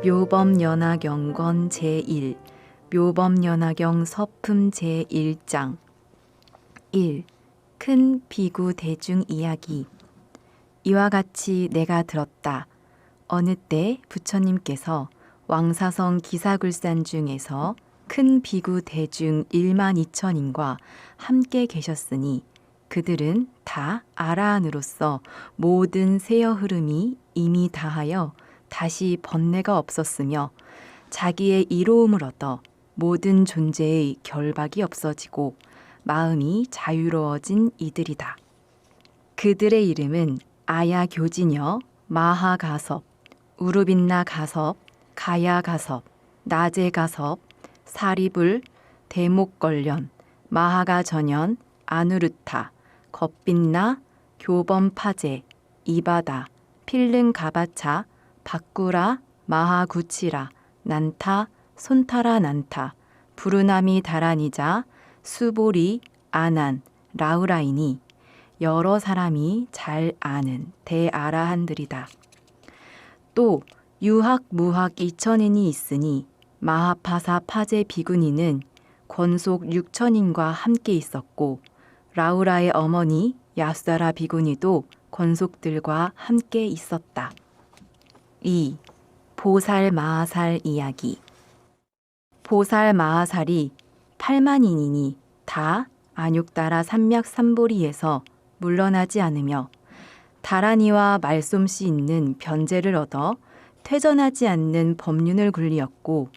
묘법연화경건 제1 묘법연화경 서품 제1장 1. 큰 비구 대중 이야기. 이와 같이 내가 들었다. 어느 때 부처님께서 왕사성 기사굴산 중에서 큰 비구 대중 1만 2천인과 함께 계셨으니 그들은 다 아라한으로서 모든 세여 흐름이 이미 다하여 다시 번뇌가 없었으며 자기의 이로움을 얻어 모든 존재의 결박이 없어지고 마음이 자유로워진 이들이다. 그들의 이름은 아야교지녀, 마하가섭, 우르빈나가섭, 가야가섭, 나제가섭, 사리불, 대목걸련, 마하가전연, 아누르타, 겁빛나, 교범파제, 이바다, 필릉가바차, 바꾸라, 마하구치라, 난타, 손타라 난타, 부르나미 다라니자, 수보리, 아난, 라우라이니 여러 사람이 잘 아는 대아라한들이다. 또 유학, 무학 2천인이 있으니 마하파사 파제 비구니는 권속 6천인과 함께 있었고 라우라의 어머니 야수다라 비구니도 권속들과 함께 있었다. 2. 보살 마하살 이야기. 보살 마하살이 8만인이니 다 안육다라 산맥 삼보리에서 물러나지 않으며 다라니와 말솜씨 있는 변제를 얻어 퇴전하지 않는 법륜을 굴리었고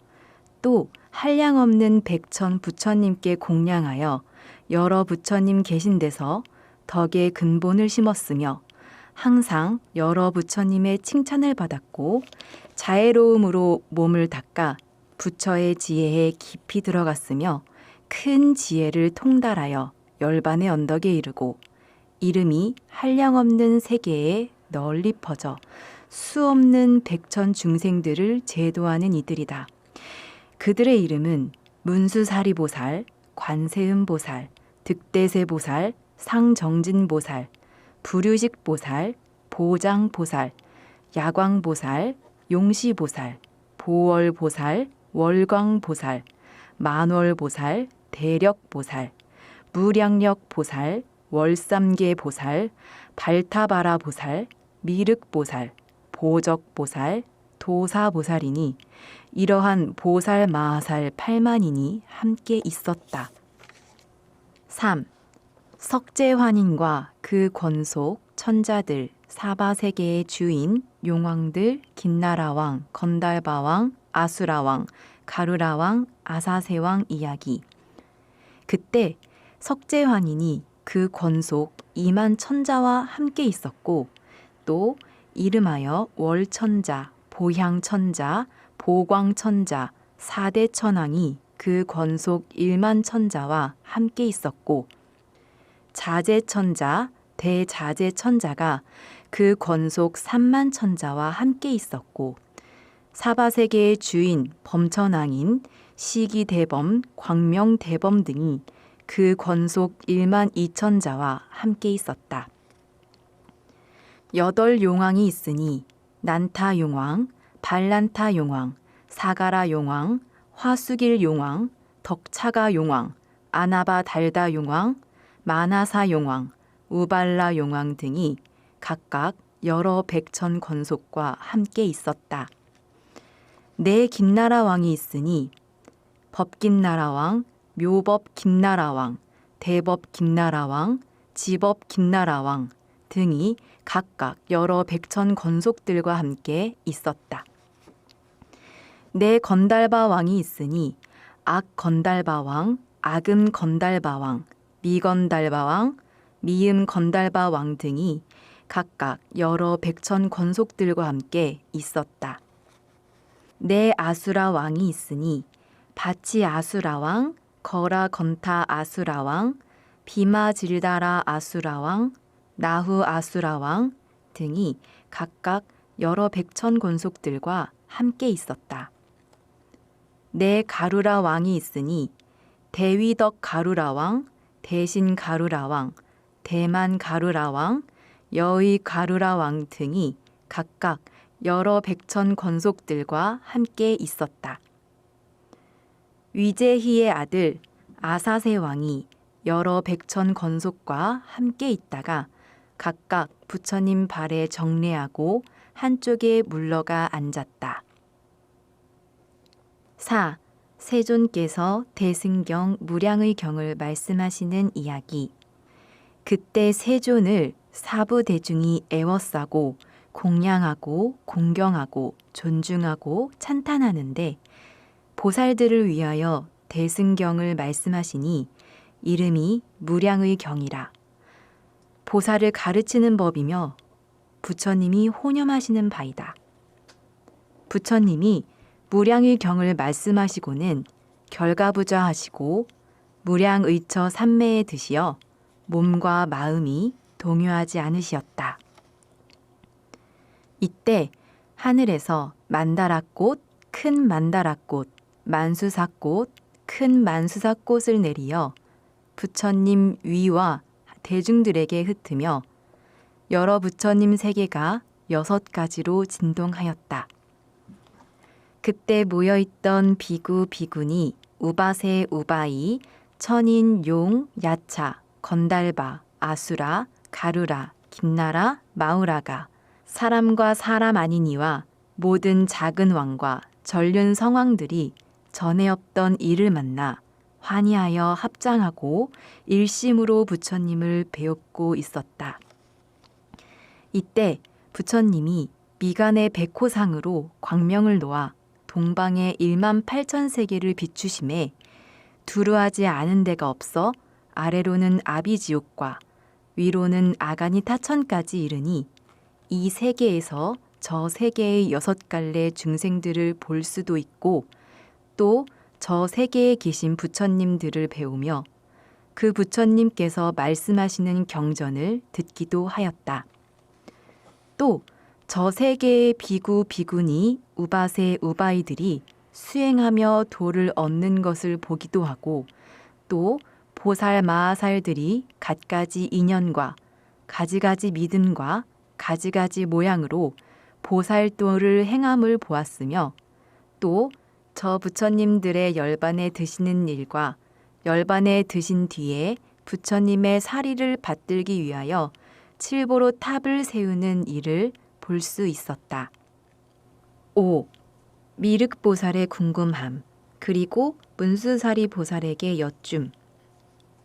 또 한량없는 백천 부처님께 공양하여 여러 부처님 계신 데서 덕의 근본을 심었으며 항상 여러 부처님의 칭찬을 받았고 자애로움으로 몸을 닦아 부처의 지혜에 깊이 들어갔으며 큰 지혜를 통달하여 열반의 언덕에 이르고 이름이 한량없는 세계에 널리 퍼져 수없는 백천 중생들을 제도하는 이들이다. 그들의 이름은 문수사리보살, 관세음보살, 득대세보살, 상정진보살, 부류식보살, 보장보살, 야광보살, 용시보살, 보월보살, 월광보살, 만월보살, 대력보살, 무량력보살, 월삼계보살, 발타바라보살, 미륵보살, 보적보살, 도사보살이니 이러한 보살 마하살 8만인이 함께 있었다. 3. 석재환인과 그 권속 천자들 사바세계의 주인 용왕들 긴나라왕, 건달바왕, 아수라왕, 가루라왕, 아사세왕 이야기. 그때 석재환인이 그 권속 2만 천자와 함께 있었고 또 이름하여 월천자, 보향천자, 보광천자, 사대천왕이 그 권속 1만 천자와 함께 있었고 자재천자, 대자재천자가 그 권속 3만 천자와 함께 있었고 사바세계의 주인 범천왕인 시기대범, 광명대범 등이 그 권속 1만 2천자와 함께 있었다. 8 용왕이 있으니 난타 용왕, 발란타 용왕, 사가라 용왕, 화수길 용왕, 덕차가 용왕, 아나바 달다 용왕, 마나사 용왕, 우발라 용왕 등이 각각 여러 백천 권속과 함께 있었다. 4 긴나라 왕이 있으니 법긴나라 왕, 묘법 긴나라 왕, 대법 긴나라 왕, 지법 긴나라 왕 등이 각각 여러 백천 권속들과 함께 있었다. 4 건달바 왕이 있으니 악건달바 왕, 악음 건달바 왕, 미건달바 왕, 미음 건달바 왕 등이 각각 여러 백천 권속들과 함께 있었다. 4 아수라 왕이 있으니 바치 아수라 왕, 거라 건타 아수라 왕, 비마질다라 아수라 왕, 나후 아수라 왕 등이 각각 여러 백천 권속들과 함께 있었다. 4 가루라 왕이 있으니 대위덕 가루라 왕, 대신 가루라 왕, 대만 가루라 왕, 여의 가루라 왕 등이 각각 여러 백천 권속들과 함께 있었다. 위제희의 아들 아사세 왕이 여러 백천 권속과 함께 있다가 각각 부처님 발에 정례하고 한쪽에 물러가 앉았다. 4. 세존께서 대승경 무량의 경을 말씀하시는 이야기. 그때 세존을 사부대중이 애워싸고 공양하고 공경하고 존중하고 찬탄하는데 보살들을 위하여 대승경을 말씀하시니 이름이 무량의 경이라. 보살을 가르치는 법이며 부처님이 혼념하시는 바이다. 부처님이 무량의 경을 말씀하시고는 결가부좌하시고 무량의처 삼매에 드시어 몸과 마음이 동요하지 않으시었다. 이때 하늘에서 만다라꽃, 큰 만다라꽃, 만수사꽃, 큰 만수사꽃을 내리어 부처님 위와 대중들에게 흩으며 여러 부처님 세계가 6가지로 진동하였다. 그때 모여있던 비구 비구니, 우바세 우바이, 천인, 용, 야차, 건달바, 아수라, 가루라, 김나라, 마우라가 사람과 사람 아니니와 모든 작은 왕과 전륜 성왕들이 전에 없던 이를 만나 환희하여 합장하고 일심으로 부처님을 배웁고 있었다. 이때 부처님이 미간의 백호상으로 광명을 놓아 동방의 18,000세계를 비추심에 두루하지 않은 데가 없어 아래로는 아비지옥과 위로는 아가니 타천까지 이르니 이 세계에서 저 세계의 6갈래 중생들을 볼 수도 있고 또 저 세계에 계신 부처님들을 배우며 그 부처님께서 말씀하시는 경전을 듣기도 하였다. 또 저 세계의 비구 비구니 우바세 우바이들이 수행하며 도를 얻는 것을 보기도 하고 또 보살 마하살들이 갖가지 인연과 가지가지 믿음과 가지가지 모양으로 보살도를 행함을 보았으며 또 저 부처님들의 열반에 드시는 일과 열반에 드신 뒤에 부처님의 사리를 받들기 위하여 칠보로 탑을 세우는 일을 볼 수 있었다. 5. 미륵보살의 궁금함 그리고 문수사리 보살에게 여쭌.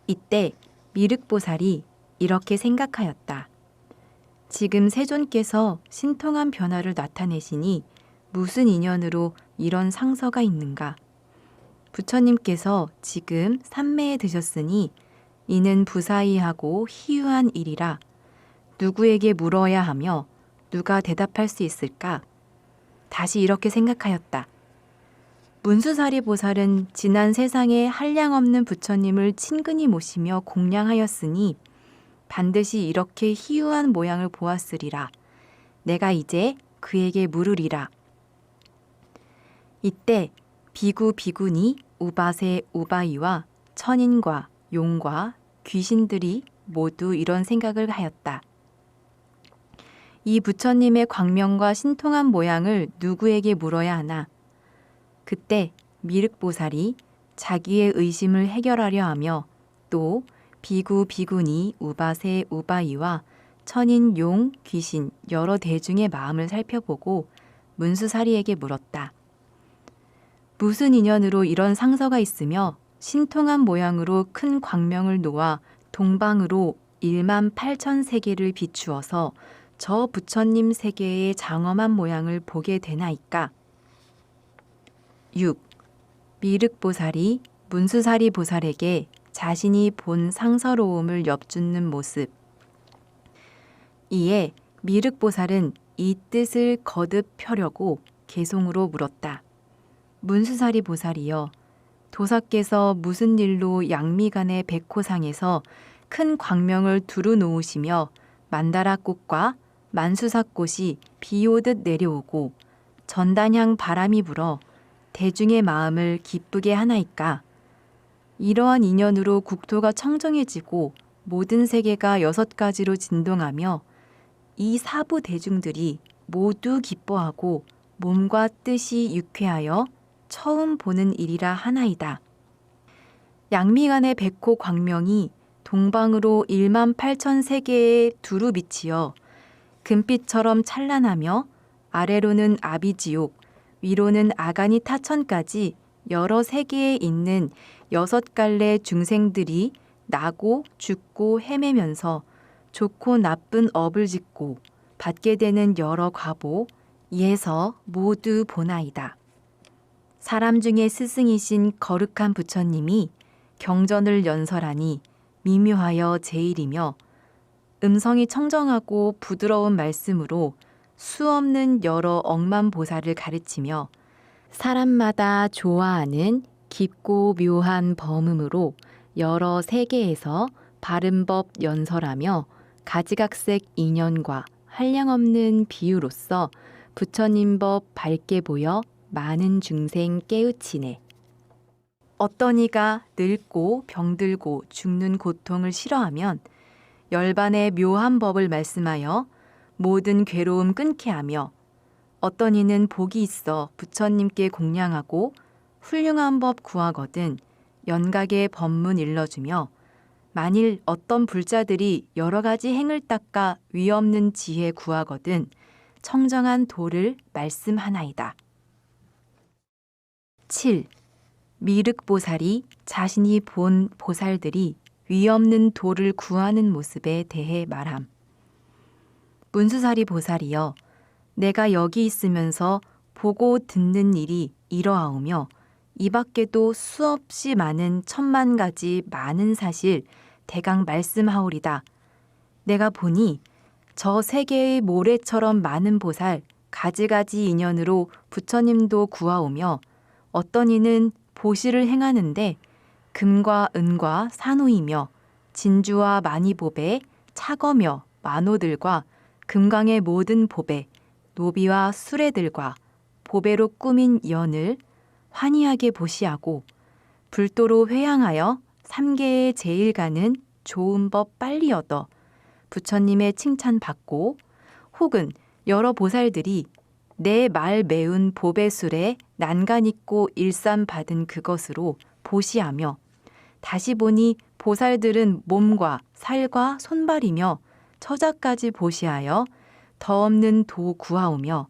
이때 미륵보살이 이렇게 생각하였다. 지금 세존께서 신통한 변화를 나타내시니 무슨 인연으로 이런 상서가 있는가? 부처님께서 지금 삼매에 드셨으니 이는 부사이하고 희유한 일이라 누구에게 물어야 하며 누가 대답할 수 있을까? 다시 이렇게 생각하였다. 문수사리 보살은 지난 세상에 한량없는 부처님을 친근히 모시며 공양하였으니 반드시 이렇게 희유한 모양을 보았으리라. 내가 이제 그에게 물으리라. 이때 비구 비구니 우바세 우바이와 천인과 용과 귀신들이 모두 이런 생각을 하였다. 이 부처님의 광명과 신통한 모양을 누구에게 물어야 하나? 그때 미륵보살이 자기의 의심을 해결하려 하며 또 비구 비구니 우바세 우바이와 천인 용 귀신 여러 대중의 마음을 살펴보고 문수사리에게 물었다. 무슨 인연으로 이런 상서가 있으며 신통한 모양으로 큰 광명을 놓아 동방으로 18,000세계를 비추어서 저 부처님 세계의 장엄한 모양을 보게 되나이까? 6. 미륵보살이 문수사리 보살에게 자신이 본 상서로움을 엿주는 모습. 이에 미륵보살은 이 뜻을 거듭 펴려고 개송으로 물었다. 문수사리 보살이여, 도사께서 무슨 일로 양미간의 백호상에서 큰 광명을 두루 놓으시며 만다라꽃과 만수사꽃이 비 오듯 내려오고 전단향 바람이 불어 대중의 마음을 기쁘게 하나이까? 이러한 인연으로 국토가 청정해지고 모든 세계가 6가지로 진동하며 이 사부 대중들이 모두 기뻐하고 몸과 뜻이 유쾌하여 처음 보는 일이라 하나이다. 양미간의 백호 광명이 동방으로 1만 8천 세계에 두루 비치어 금빛처럼 찬란하며 아래로는 아비지옥, 위로는 아가니 타천까지 여러 세계에 있는 6갈래 중생들이 나고 죽고 헤매면서 좋고 나쁜 업을 짓고 받게 되는 여러 과보, 이에서 모두 보나이다. 사람 중에 스승이신 거룩한 부처님이 경전을 연설하니 미묘하여 제일이며 음성이 청정하고 부드러운 말씀으로 수없는 여러 억만 보살을 가르치며 사람마다 좋아하는 깊고 묘한 범음으로 여러 세계에서 바른 법 연설하며 가지각색 인연과 한량없는 비유로서 부처님 법 밝게 보여 많은 중생 깨우치네. 어떤 이가 늙고 병들고 죽는 고통을 싫어하면 열반의 묘한 법을 말씀하여 모든 괴로움 끊게 하며 어떤 이는 복이 있어 부처님께 공양하고 훌륭한 법 구하거든 연각의 법문 일러주며 만일 어떤 불자들이 여러 가지 행을 닦아 위없는 지혜 구하거든 청정한 도를 말씀하나이다. 7. 미륵보살이 자신이 본 보살들이 위없는 도를 구하는 모습에 대해 말함. 문수사리 보살이여, 내가 여기 있으면서 보고 듣는 일이 이러하오며 이 밖에도 수없이 많은 천만 가지 많은 사실 대강 말씀하오리다. 내가 보니 저 세계의 모래처럼 많은 보살 가지가지 인연으로 부처님도 구하오며 어떤 이는 보시를 행하는데 금과 은과 산호이며 진주와 마니보배, 차거며 만호들과 금강의 모든 보배, 노비와 수레들과 보배로 꾸민 연을 환희하게 보시하고 불도로 회향하여 3계의 제일가는 좋은 법 빨리 얻어 부처님의 칭찬받고 혹은 여러 보살들이 내 말 매운 보배술에 난간 있고 일삼 받은 그것으로 보시하며 다시 보니 보살들은 몸과 살과 손발이며 처자까지 보시하여 더 없는 도 구하오며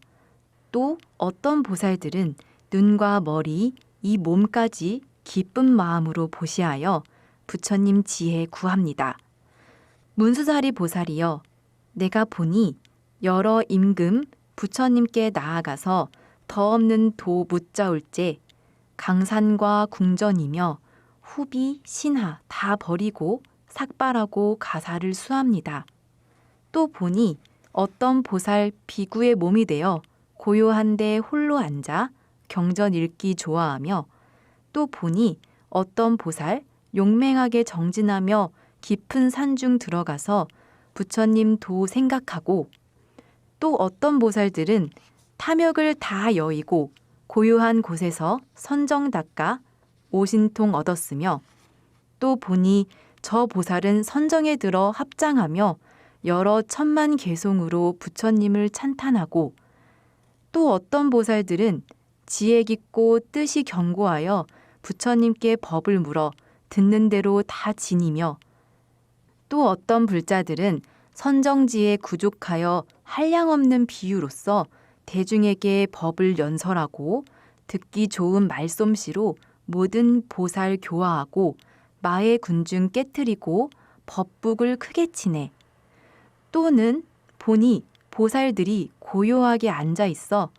또 어떤 보살들은 눈과 머리, 이 몸까지 기쁜 마음으로 보시하여 부처님 지혜 구합니다. 문수사리 보살이여, 내가 보니 여러 임금 부처님께 나아가서 더 없는 도 묻자올제 강산과 궁전이며 후비, 신하 다 버리고 삭발하고 가사를 수합니다. 또 보니 어떤 보살 비구의 몸이 되어 고요한데 홀로 앉아 경전 읽기 좋아하며 또 보니 어떤 보살 용맹하게 정진하며 깊은 산중 들어가서 부처님 도 생각하고 또 어떤 보살들은 탐욕을 다 여의고 고요한 곳에서 선정 닦아 오신통 얻었으며 또 보니 저 보살은 선정에 들어 합장하며 여러 천만 개송으로 부처님을 찬탄하고 또 어떤 보살들은 지혜 깊고 뜻이 견고하여 부처님께 법을 물어 듣는 대로 다 지니며 또 어떤 불자들은 선정지에 구족하여 한량없는 비유로서 대중에게 법을 연설하고 듣기 좋은 말솜씨로 모든 보살 교화하고 마의 군중 깨트리고 법북을 크게 치네. 또는 보니 보살들이 고요하게 앉아 있어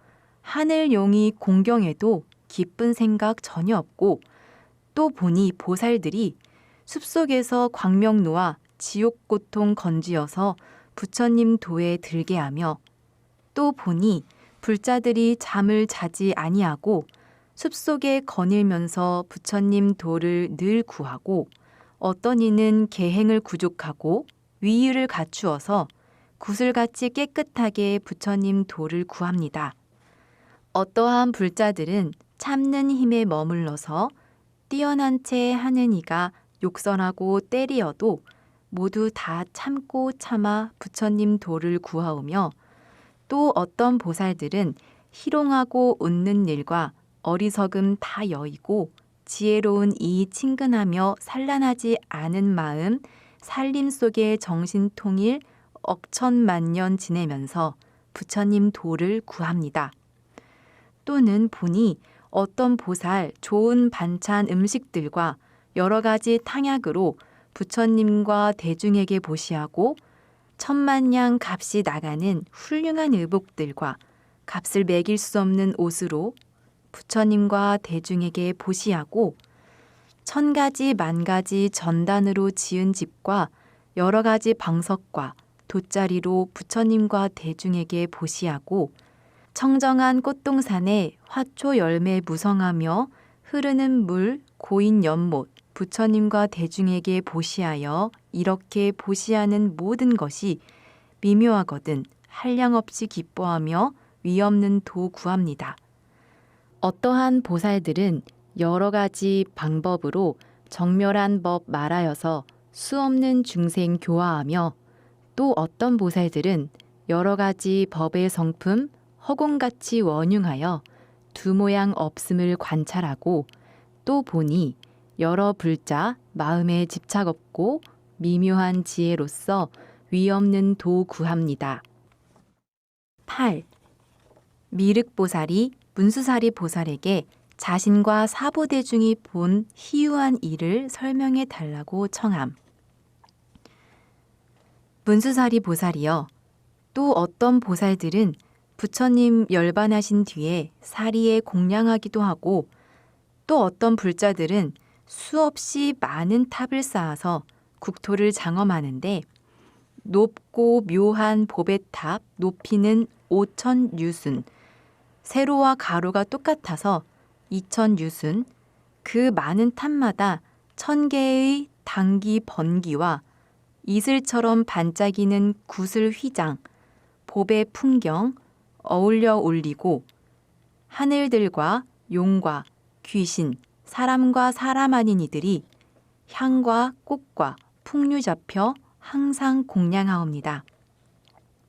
하늘 용이 공경해도 기쁜 생각 전혀 없고 또 보니 보살들이 숲속에서 광명 놓아 지옥 고통 건지어서 부처님 도에 들게 하며 또 보니 불자들이 잠을 자지 아니하고 숲속에 거닐면서 부처님 도를 늘 구하고 어떤 이는 계행을 구족하고 위유를 갖추어서 구슬같이 깨끗하게 부처님 도를 구합니다. 어떠한 불자들은 참는 힘에 머물러서 뛰어난 채 하는 이가 욕설하고 때리어도 모두 다 참고 참아 부처님 도를 구하오며 또 어떤 보살들은 희롱하고 웃는 일과 어리석음 다 여의고 지혜로운 이 친근하며 산란하지 않은 마음, 살림 속의 정신통일 억천만년 지내면서 부처님 도를 구합니다. 또는 보니 어떤 보살 좋은 반찬 음식들과 여러 가지 탕약으로 부처님과 대중에게 보시하고 천만냥 값이 나가는 훌륭한 의복들과 값을 매길 수 없는 옷으로 부처님과 대중에게 보시하고 천가지 만가지 전단으로 지은 집과 여러 가지 방석과 돗자리로 부처님과 대중에게 보시하고 청정한 꽃동산에 화초 열매 무성하며 흐르는 물 고인 연못 부처님과 대중에게 보시하여 이렇게 보시하는 모든 것이 미묘하거든 한량없이 기뻐하며 위없는 도 구합니다. 어떠한 보살들은 여러 가지 방법으로 정멸한 법 말하여서 수없는 중생 교화하며 또 어떤 보살들은 여러 가지 법의 성품 허공같이 원융하여 두 모양 없음을 관찰하고 또 보니 여러 불자 마음에 집착 없고 미묘한 지혜로서 위없는 도 구합니다. 8. 미륵보살이 문수사리 보살에게 자신과 사부대중이 본 희유한 일을 설명해 달라고 청함. 문수사리 보살이여, 또 어떤 보살들은 부처님 열반하신 뒤에 사리에 공양하기도 하고 또 어떤 불자들은 수없이 많은 탑을 쌓아서 국토를 장엄하는데 높고 묘한 보배탑 높이는 5천 유순, 세로와 가로가 똑같아서 2천 유순, 그 많은 탑마다 1,000개의 당기 번기와 이슬처럼 반짝이는 구슬 휘장, 보배 풍경 어울려 올리고 하늘들과 용과 귀신, 사람과 사람 아닌 이들이 향과 꽃과 풍류 잡혀 항상 공양하옵니다.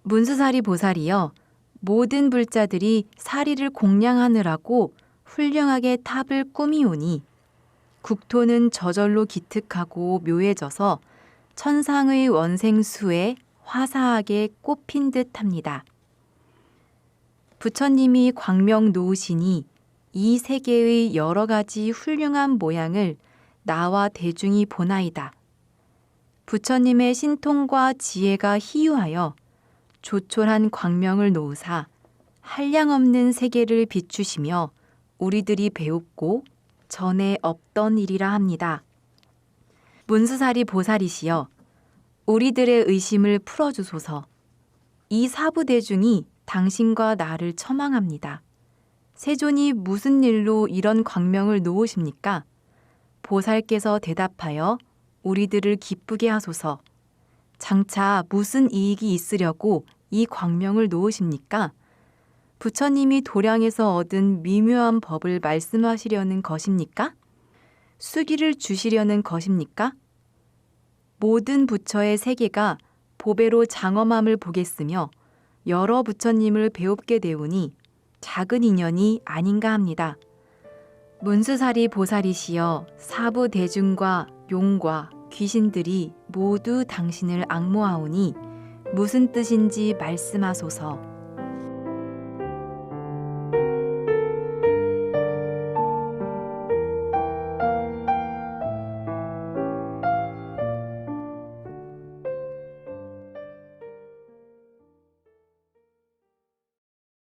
문수사리 보살이여, 모든 불자들이 사리를 공양하느라고 훌륭하게 탑을 꾸미오니 국토는 저절로 기특하고 묘해져서 천상의 원생수에 화사하게 꽃핀 듯합니다. 부처님이 광명 놓으시니 이 세계의 여러 가지 훌륭한 모양을 나와 대중이 보나이다. 부처님의 신통과 지혜가 희유하여 조촐한 광명을 놓으사 한량없는 세계를 비추시며 우리들이 배웠고 전에 없던 일이라 합니다. 문수사리 보살이시여, 우리들의 의심을 풀어주소서. 이 사부대중이 당신과 나를 처망합니다. 세존이 무슨 일로 이런 광명을 놓으십니까? 보살께서 대답하여 우리들을 기쁘게 하소서. 장차 무슨 이익이 있으려고 이 광명을 놓으십니까? 부처님이 도량에서 얻은 미묘한 법을 말씀하시려는 것입니까? 수기를 주시려는 것입니까? 모든 부처의 세계가 보배로 장엄함을 보겠으며 여러 부처님을 배웁게 되오니 작은 인연이 아닌가 합니다. 문수사리 보살이시여, 사부 대중과 용과 귀신들이 모두 당신을 앙모하오니 무슨 뜻인지 말씀하소서.